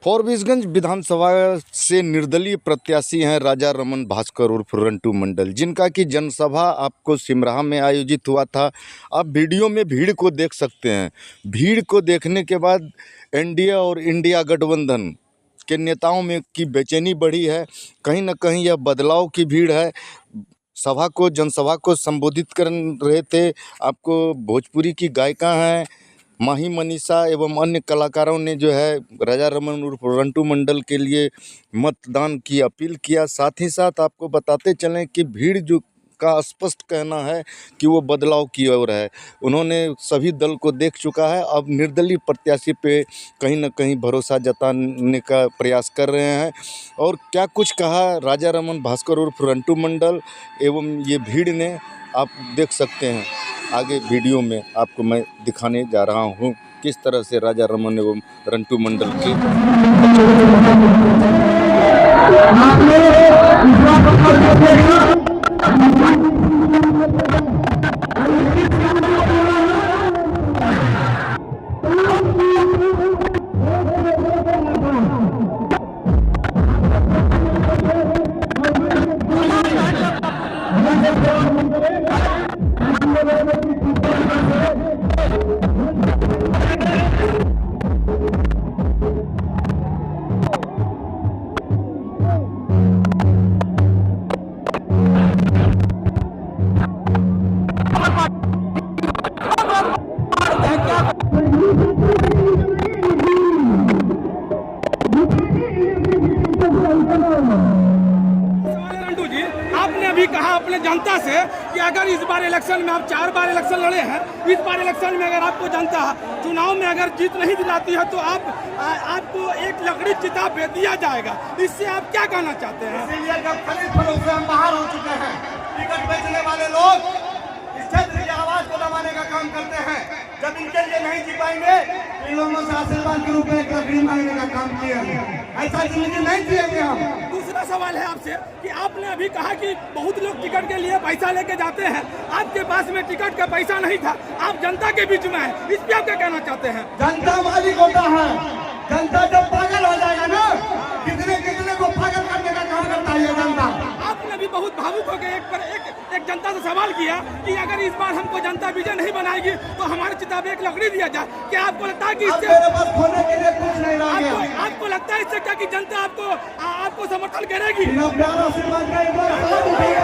फॉरबिसगंज विधानसभा से निर्दलीय प्रत्याशी हैं राजा रमन भास्कर उर्फ रंटू मंडल, जिनका कि जनसभा आपको सिमराहा में आयोजित हुआ था। आप वीडियो में भीड़ को देख सकते हैं। भीड़ को देखने के बाद एनडीए और इंडिया गठबंधन के नेताओं में की बेचैनी बढ़ी है। कहीं ना कहीं यह बदलाव की भीड़ है। जनसभा को संबोधित कर रहे थे। आपको भोजपुरी की गायिका हैं माही मनीषा एवं अन्य कलाकारों ने जो है राजा रमन उर्फ रंटू मंडल के लिए मतदान की अपील किया। साथ ही साथ आपको बताते चलें कि भीड़ जो का स्पष्ट कहना है कि वो बदलाव की ओर है। उन्होंने सभी दल को देख चुका है, अब निर्दलीय प्रत्याशी पे कहीं ना कहीं भरोसा जताने का प्रयास कर रहे हैं। और क्या कुछ कहा राजा रमन भास्कर उर्फ रंटू मंडल एवं ये भीड़ ने, आप देख सकते हैं। आगे वीडियो में आपको मैं दिखाने जा रहा हूँ किस तरह से राजा रमन एवं रंटू मंडल की आपने अभी कहा अपने जनता से कि अगर इस बार इलेक्शन में आप 4 बार इलेक्शन लड़े हैं, इस बार इलेक्शन में अगर आपको जनता चुनाव में अगर जीत नहीं दिलाती है तो आपको एक लकड़ी चिता पे दिया जाएगा। इससे आप क्या कहना चाहते हैं? इसीलिए जब खरीद फरोख्त से हम बाहर हो चुके हैं, टिकट बेचने वाले लोग इस क्षेत्र की आवाज को दबाने का काम करते हैं। जब इनके लिए नहीं जी पाएंगे, इन लोगों से आशीर्वाद के रूप में एक लकड़ी मांगने का काम किया है। ऐसा जिंदगी नहीं जिएंगे हम। दूसरा सवाल है आपसे कि आपने अभी कहा कि बहुत लोग टिकट के लिए पैसा लेके जाते हैं, आपके पास में टिकट का पैसा नहीं था, आप जनता के बीच में हैं, इस पे आप क्या कहना चाहते हैं? जनता मालिक होता है। जनता जब पागल हो जाएगा ना, कितने को पागल करने का काम करता है ये जनता। आपने भी बहुत भावुक होकर एक जनता से सवाल किया कि अगर इस बार हमको जनता विजय नहीं बनाएगी तो हमारे चिता पे एक लकड़ी दिया जाए। क्या आपको लगता है कि इससे मेरे पास खोने के लिए कुछ नहीं रह गया? आपको लगता है इससे क्या कि जनता आपको समर्थन करेगी? प्यारा आशीर्वाद का एक बार हाथ उठाइए।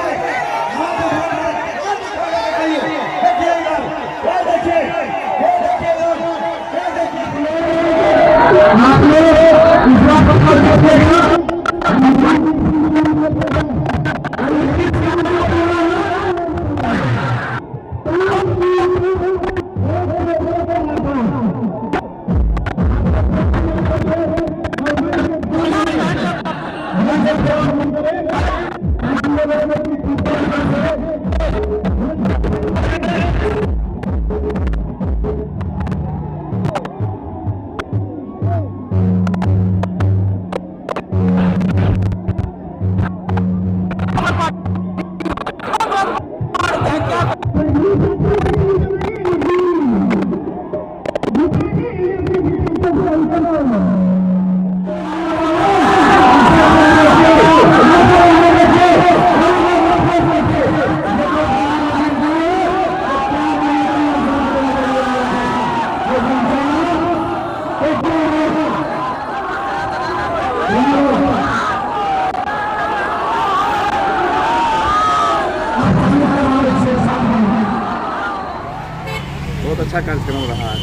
बहुत अच्छा कार्यक्रम रहा है।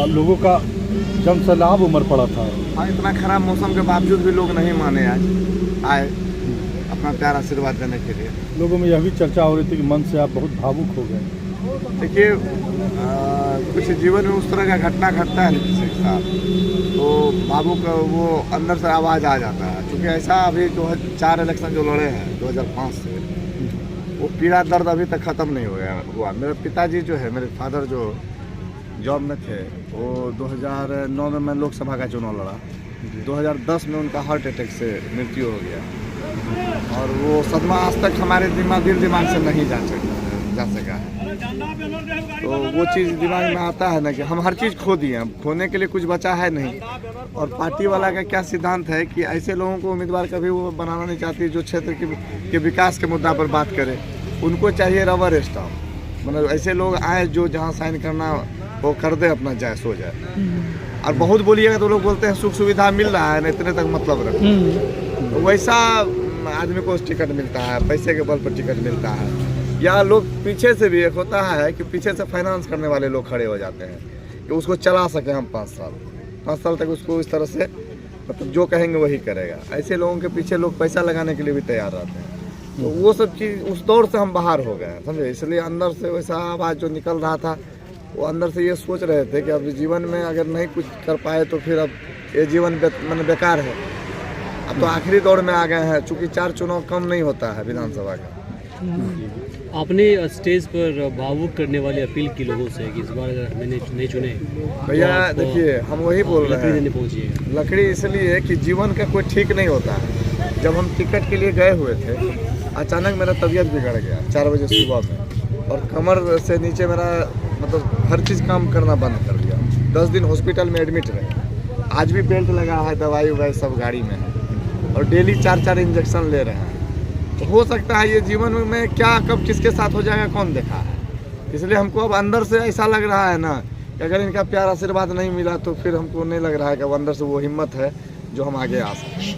लोगों का जन सैलाब उमड़ पड़ा था। हाँ, इतना खराब मौसम के बावजूद भी लोग नहीं माने, आज आए अपना प्यार आशीर्वाद देने के लिए। लोगों में यह भी चर्चा हो रही थी कि मन से आप बहुत भावुक हो गए। देखिए, कुछ जीवन में उस तरह का घटना घटता है किसी के साथ तो भावुक वो अंदर से आवाज़ आ जाता है। क्योंकि ऐसा अभी 2004 इलेक्शन जो लड़े हैं 2005 से, वो पीड़ा दर्द अभी तक ख़त्म नहीं हुआ। मेरे पिताजी जो है, मेरे फादर जो जॉब में थे, वो 2009 में मैं लोकसभा का चुनाव लड़ा। 2010 में उनका हार्ट अटैक से मृत्यु हो गया और वो सदमा आज तक हमारे दिल दिमाग से नहीं जा सका है। तो वो चीज़ दिमाग में आता है ना कि हम हर चीज़ खो दिए, अब खोने के लिए कुछ बचा है नहीं। और पार्टी वाला का क्या सिद्धांत है कि ऐसे लोगों को उम्मीदवार कभी वो बनाना नहीं चाहती जो क्षेत्र के विकास के मुद्दा पर बात करे। उनको चाहिए रबर स्टाम्प, मतलब ऐसे लोग आए जो जहाँ साइन करना वो कर दे, अपना जाए सो जाए। और बहुत बोलिएगा तो लोग बोलते हैं सुख सुविधा मिल रहा है ना, इतने तक मतलब रखो। तो वैसा आदमी को टिकट मिलता है, पैसे के बल पर टिकट मिलता है। या लोग पीछे से भी एक होता है कि पीछे से फाइनेंस करने वाले लोग खड़े हो जाते हैं कि उसको चला सके हम 5 साल तक उसको इस तरह से मतलब जो कहेंगे वही करेगा। ऐसे लोगों के पीछे लोग पैसा लगाने के लिए भी तैयार रहते हैं। तो वो सब चीज़ उस दौर से हम बाहर हो गए, समझे। इसलिए अंदर से वैसा आवाज़ जो निकल रहा था, वो अंदर से ये सोच रहे थे कि अब जीवन में अगर नहीं कुछ कर पाए तो फिर अब ये जीवन मतलब बेकार है। अब तो आखिरी दौर में आ गए हैं, चूँकि 4 चुनाव कम नहीं होता है विधानसभा का। आपने स्टेज पर भावुक करने वाली अपील की लोगों से कि इस बार अगर हमें नहीं चुने भैया देखिए, हम वही बोल रहे लकड़ी देने हैं, पहुंचिएगा। लकड़ी इसलिए कि जीवन का कोई ठीक नहीं होता है। जब हम टिकट के लिए गए हुए थे, अचानक मेरा तबीयत बिगड़ गया 4 बजे सुबह में, और कमर से नीचे मेरा मतलब हर चीज़ काम करना बंद कर दिया। 10 दिन हॉस्पिटल में एडमिट रहे। आज भी बेल्ट लगा है, दवाई ववाई सब गाड़ी में है, और डेली 4 इंजेक्शन ले रहे हैं। तो हो सकता है ये जीवन में क्या कब किसके साथ हो जाएगा कौन देखा है। इसलिए हमको अब अंदर से ऐसा लग रहा है ना कि अगर इनका प्यार आशीर्वाद नहीं मिला तो फिर हमको नहीं लग रहा है कि अब अंदर से वो हिम्मत है जो हम आगे आ सकते।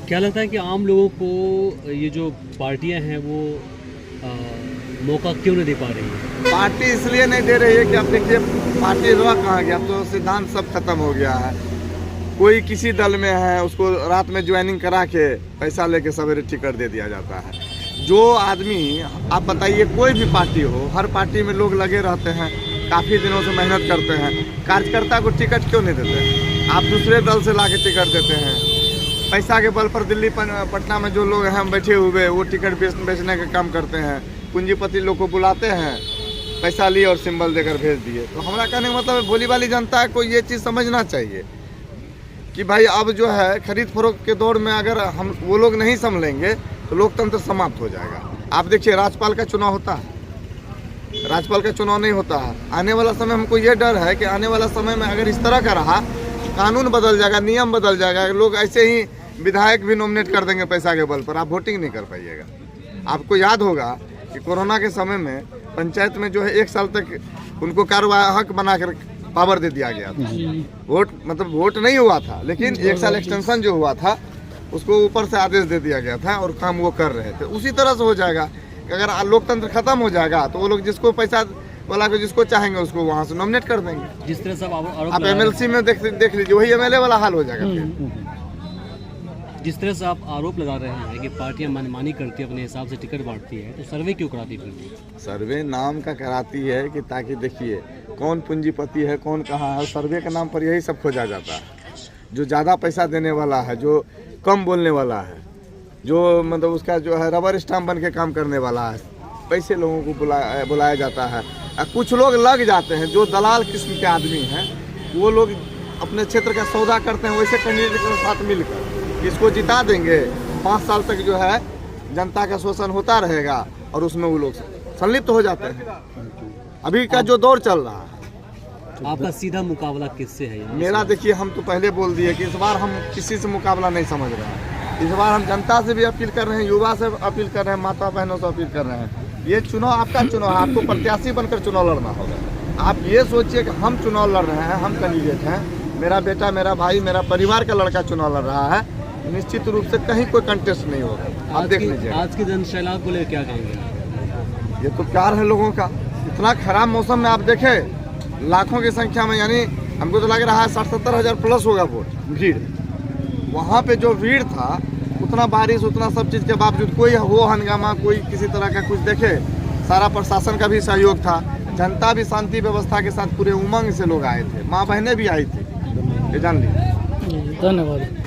क्या लगता है कि आम लोगों को ये जो पार्टियां हैं वो मौका क्यों नहीं दे पा रही है? पार्टी इसलिए नहीं दे रही है कि अब देखिए पार्टी रह कहाँ गया, अब तो सिद्धांत सब खत्म हो गया है। कोई किसी दल में है, उसको रात में ज्वाइनिंग करा के पैसा लेके सवेरे टिकट दे दिया जाता है। जो आदमी, आप बताइए कोई भी पार्टी हो, हर पार्टी में लोग लगे रहते हैं, काफ़ी दिनों से मेहनत करते हैं। कार्यकर्ता को टिकट क्यों नहीं देते? आप दूसरे दल से ला के टिकट देते हैं। पैसा के बल पर दिल्ली पटना में जो लोग हैं बैठे हुए, वो टिकट बेचने का काम करते हैं। पूंजीपति लोग को बुलाते हैं, पैसा लिए और सिंबल देकर भेज दिए। तो हमारा कहने का मतलब भोली वाली जनता को ये चीज़ समझना चाहिए कि भाई अब जो है खरीद फरोख्त के दौर में अगर हम वो लोग नहीं संभलेंगे तो लोकतंत्र समाप्त हो जाएगा। आप देखिए राज्यपाल का चुनाव होता है, राज्यपाल का चुनाव नहीं होता है। आने वाला समय हमको ये डर है कि आने वाला समय में अगर इस तरह का रहा, कानून बदल जाएगा, नियम बदल जाएगा, लोग ऐसे ही विधायक भी नॉमिनेट कर देंगे पैसा के बल पर, आप वोटिंग नहीं कर पाइएगा। आपको याद होगा कि कोरोना के समय में पंचायत में जो है 1 साल तक उनको कार्यवाहक बनाकर पावर दे दिया गया था। वोट नहीं हुआ था, लेकिन 1 साल एक्सटेंशन जो हुआ था उसको ऊपर से आदेश दे दिया गया था और काम वो कर रहे थे। उसी तरह से हो जाएगा कि अगर लोकतंत्र खत्म हो जाएगा तो वो लोग जिसको पैसा वाला को जिसको चाहेंगे उसको वहाँ से नॉमिनेट कर देंगे। जिस तरह से आप MLC में देख लीजिए, वही MLA वाला हाल हो जाएगा फिर। जिस तरह से आप आरोप लगा रहे हैं कि पार्टियां मनमानी करती है, अपने हिसाब से टिकट बांटती है, तो सर्वे क्यों कराती है? सर्वे नाम का कराती है कि ताकि देखिए कौन पूंजीपति है, कौन कहाँ है। सर्वे के नाम पर यही सब खोजा जाता है। जो ज़्यादा पैसा देने वाला है, जो कम बोलने वाला है, जो मतलब उसका जो है रबर स्टाम्प बन के काम करने वाला है, पैसे लोगों को बुलाया जाता है। कुछ लोग लग जाते हैं जो दलाल किस्म के आदमी हैं, वो लोग अपने क्षेत्र का सौदा करते हैं वैसे कैंडिडेट के साथ मिलकर इसको जिता देंगे। 5 साल तक जो है जनता का शोषण होता रहेगा और उसमें वो लोग संलिप्त हो जाते हैं। अभी का जो दौर चल रहा है, आपका सीधा मुकाबला किससे है? मेरा देखिए, हम तो पहले बोल दिए कि इस बार हम किसी से मुकाबला नहीं समझ रहे हैं। इस बार हम जनता से भी अपील कर रहे हैं, युवा से अपील कर रहे हैं, माता बहनों से अपील कर रहे हैं। ये चुनाव आपका चुनाव है, आपको प्रत्याशी बनकर चुनाव लड़ना होगा। आप ये सोचिए कि हम चुनाव लड़ रहे हैं, हम कैंडिडेट हैं, मेरा बेटा, मेरा भाई, मेरा परिवार का लड़का चुनाव लड़ रहा है। निश्चित रूप से कहीं कोई कंटेस्ट नहीं होगा। आप देख लीजिए आज की जनशैलाब को लेकर क्या कहेंगे? ये तो प्यार है लोगों का। इतना खराब मौसम में आप देखें, लाखों की संख्या में, यानी हमको तो लग रहा है 60-70 हज़ार प्लस होगा वोट भीड़। वहाँ पे जो भीड़ था, उतना बारिश, उतना सब चीज़ के बावजूद कोई हो हंगामा, कोई किसी तरह का कुछ देखे, सारा प्रशासन का भी सहयोग था। जनता भी शांति व्यवस्था के साथ पूरे उमंग से लोग आए थे, माँ बहनें भी आई थी, ये जान लीजिए। धन्यवाद।